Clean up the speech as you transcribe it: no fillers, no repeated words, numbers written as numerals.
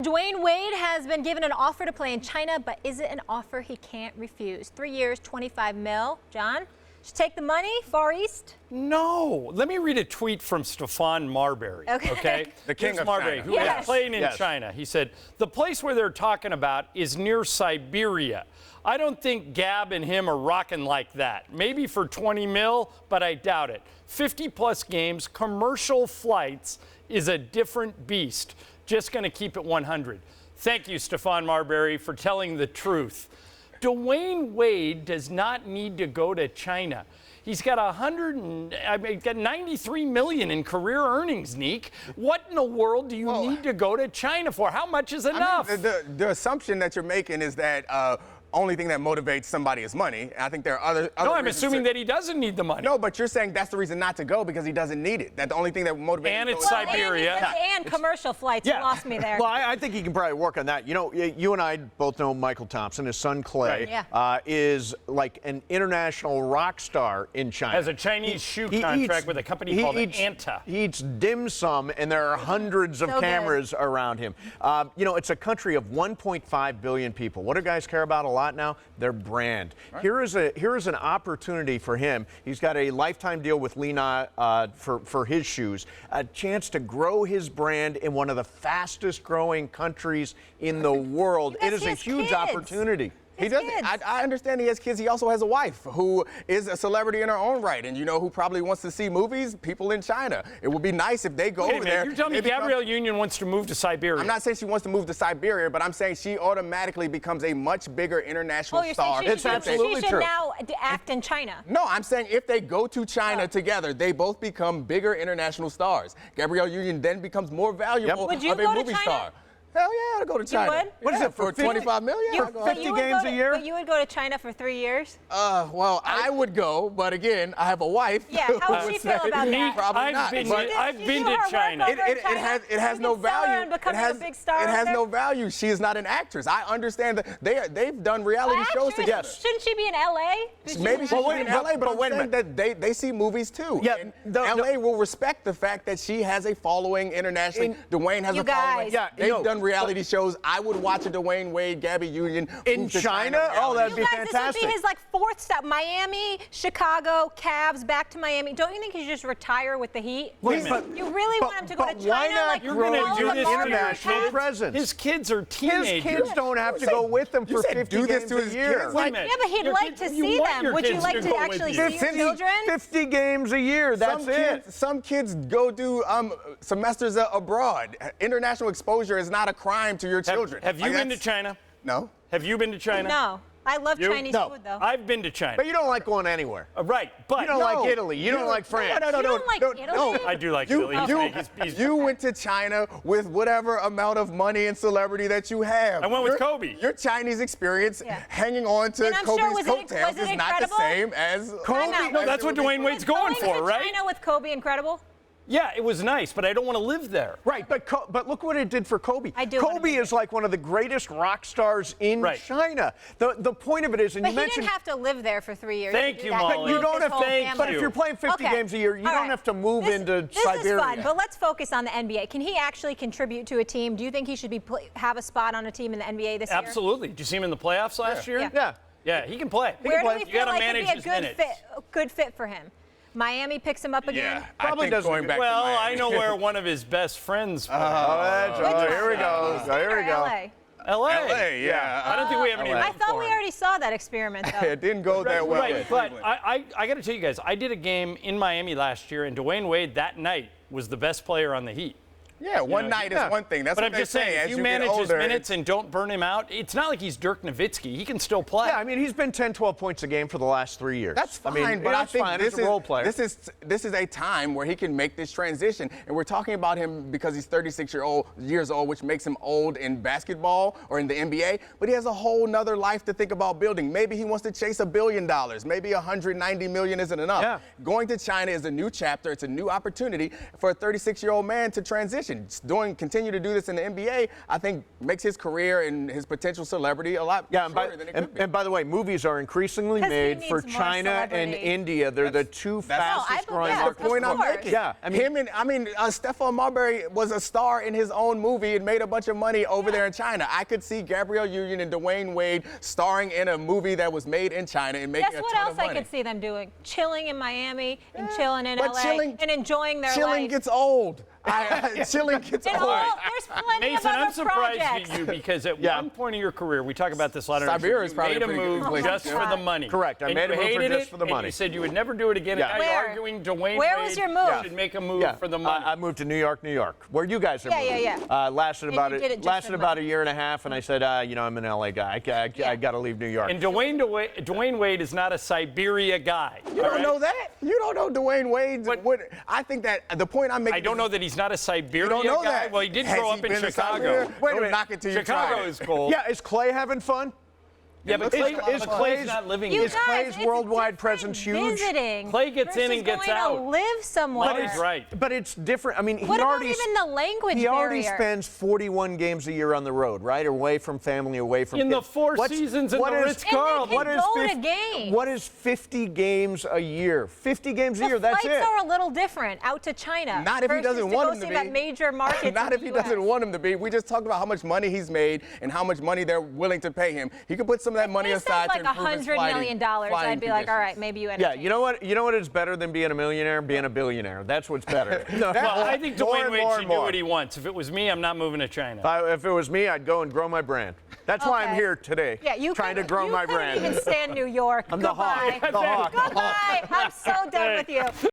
Dwyane Wade has been given an offer to play in China, but is it an offer he can't refuse? 3 years, $25 million. John, should take the money, Far East? No. Let me read a tweet from Stephon Marbury. Okay. The king of Marbury, China. who is playing in China. He said, the place where they're talking about is near Siberia. I don't think Gab and him are rocking like that. Maybe for 20 mil, but I doubt it. 50-plus games, commercial flights is a different beast. Just going to keep it 100. Thank you, Stephon Marbury, for telling the truth. Dwyane Wade does not need to go to China. He's got got 93 million in career earnings, Neek. What in the world do you need to go to China for? How much is enough? I mean, the assumption that you're making is that only thing that motivates somebody is money. And I think there are other No, I'm assuming that he doesn't need the money. No, but you're saying that's the reason not to go because he doesn't need it. That the only thing that motivates And it's Siberia. And commercial flights. You lost me there. Well, I think he can probably work on that. You know, you and I both know Michael Thompson. His son Clay is like an international rock star in China. Has a Chinese shoe contract with a company called Anta. He eats dim sum, and there are hundreds of cameras around him. You know, it's a country of 1.5 billion people. What do guys care about a lot now? Their brand. Right. Here is an opportunity for him. He's got a lifetime deal with Lina for his shoes. A chance to grow his brand in one of the fastest growing countries in the world. It is a huge opportunity. He does. I understand he has kids. He also has a wife who is a celebrity in her own right, and you know who probably wants to see movies. People in China. It would be nice if they go over there. You're telling me Gabrielle Union wants to move to Siberia? I'm not saying she wants to move to Siberia, but I'm saying she automatically becomes a much bigger international star. It's absolutely true. She should now act in China. No, I'm saying if they go to China together, they both become bigger international stars. Gabrielle Union then becomes more valuable of a movie star. Hell yeah, I'd go to China. You would? What is it, for 25 million? For 50 games a year? But you would go to China for 3 years? Well, I would go, but again, I have a wife. Yeah, how would she feel about that? Probably not. I've been to China. It has no value. It has no value. She is not an actress. I understand that they've done reality shows together. Shouldn't she be in LA? Maybe she should be in LA, but I'm saying that they see movies too. Yeah, and LA will respect the fact that she has a following internationally. Dwyane has a following. Yeah, they've done reality shows. I would watch a Dwyane Wade, Gabby Union in China. Oh, that'd be fantastic. This would be his fourth stop. Miami, Chicago, Cavs, back to Miami. Don't you think he should just retire with the Heat? Wait a minute. You really want him to go to China? Why not grow his international presence? His kids are teenagers. His kids don't have to go with him for 50 games a year. Wait a minute. Yeah, but he'd like to see them. Would you like to actually see your children? 50 games a year. That's it. Some kids go do semesters abroad. International exposure is not a crime to your children. Have you been to China? No. Have you been to China? No. I love Chinese food, though. I've been to China. But you don't like going anywhere. Right, but you don't like Italy. You don't like France. You don't like Italy? I do like Italy. You went to China with whatever amount of money and celebrity that you have. I went with Kobe. Your Chinese experience hanging on to Kobe's coattails is not the same as Kobe. No, that's what Dwyane Wade's going for, right? China with Kobe incredible? Yeah, it was nice, but I don't want to live there. Right, but look what it did for Kobe. Kobe is like one of the greatest rock stars in China. The point of it is, and you mentioned, he didn't have to live there for 3 years. Thank you, Molly. You don't have to. But if you're playing 50 games a year, you don't have to move into Siberia. This is fun, but let's focus on the NBA. Can he actually contribute to a team? Do you think he should have a spot on a team in the NBA this year? Absolutely. Did you see him in the playoffs last year? Yeah, he can play. Where do we feel like it'd be a good fit for him? Miami picks him up again? Yeah, probably doesn't. Well, I know where one of his best friends plays. Here we go. Here we go. LA, yeah. I don't think we have any. I thought we already saw that experiment, though. It didn't go that well. Right, but I got to tell you guys, I did a game in Miami last year, and Dwyane Wade that night was the best player on the Heat. Yeah, one night is one thing. That's but what I'm just saying, if you manage his minutes and don't burn him out, it's not like he's Dirk Nowitzki. He can still play. Yeah, I mean, he's been 10, 12 points a game for the last 3 years. That's fine, but I think this is a role player. This is a time where he can make this transition, and we're talking about him because he's 36 years old, which makes him old in basketball or in the NBA. But he has a whole nother life to think about building. Maybe he wants to chase $1 billion. Maybe 190 million isn't enough. Yeah. Going to China is a new chapter. It's a new opportunity for a 36-year-old man to transition. transition. Continue to do this in the NBA, I think makes his career and his potential celebrity a lot shorter than it could be. And by the way, movies are increasingly made for needs more China and celebrity. India. They're the two fastest growing yeah, That's the markets. point I'm making. Yeah, I mean, Stephon Marbury was a star in his own movie and made a bunch of money over there in China. I could see Gabrielle Union and Dwyane Wade starring in a movie that was made in China and making Guess a what ton else of money. I could see them doing? Chilling in Miami and chilling in But LA and enjoying their chilling life. gets old. Chilling gets And old. there's plenty Mason, of other I'm surprised projects. at you because at one point in your career, we talk about this a lot. Siberia is You probably made a pretty good move place just to for go. the money. Correct. I And made a you move for hated just for the and money. you said you would never do it again. Yeah. And now Where? you're arguing Dwyane Where Wade was your move? should make a move for the money. I moved to New York, where you guys are moving. Yeah. Lasted And about you did it just lasted for about money. a year and a half, and I said, I'm an LA guy. I got to leave New York. And Dwyane Wade is not a Siberia guy. You don't know that? You don't know Dwyane Wade? I think that the point I'm making. I don't know that he's not a Siberia You don't know guy. that. Well, he did Has grow he up in been to Chicago. Siberia? Wait a minute. Knock it till you Chicago try it. is cold. Yeah, is Clay having fun? Yeah, but Clay's not living You here. Is guys, Clay's it's worldwide different presence huge? Visiting. Clay gets in and gets going out. To live somewhere. Clay is right. But it's different. I mean, What about even the language He already barrier? spends 41 games a year on the road, right? Away from family, away from In kids. the Four Seasons in the Ritz-Carlton. And they can go to games. What is 50 games a year? 50 games a The year, that's flights it. are a little different out to China. Not if he versus doesn't to want go him to see be. that major market. Not if he doesn't want him to be. We just talked about how much money he's made and how much money they're willing to pay him. He could put some of that money He aside said to like improve his $100 million. I'd be like, all right, maybe you Yeah, entertain. you know what? You know what is better than being a millionaire? Being a billionaire. That's what's better. Well, I think More Dwyane and Wade more should and do more. what he wants. If it was me, I'm not moving to China. If it was me, I'd go and grow my brand. That's why I'm Okay. here today, Yeah, you trying to couldn't- grow my brand. You couldn't even stand New York. I'm the hawk. Goodbye. The hawk. Goodbye. I'm so done with you.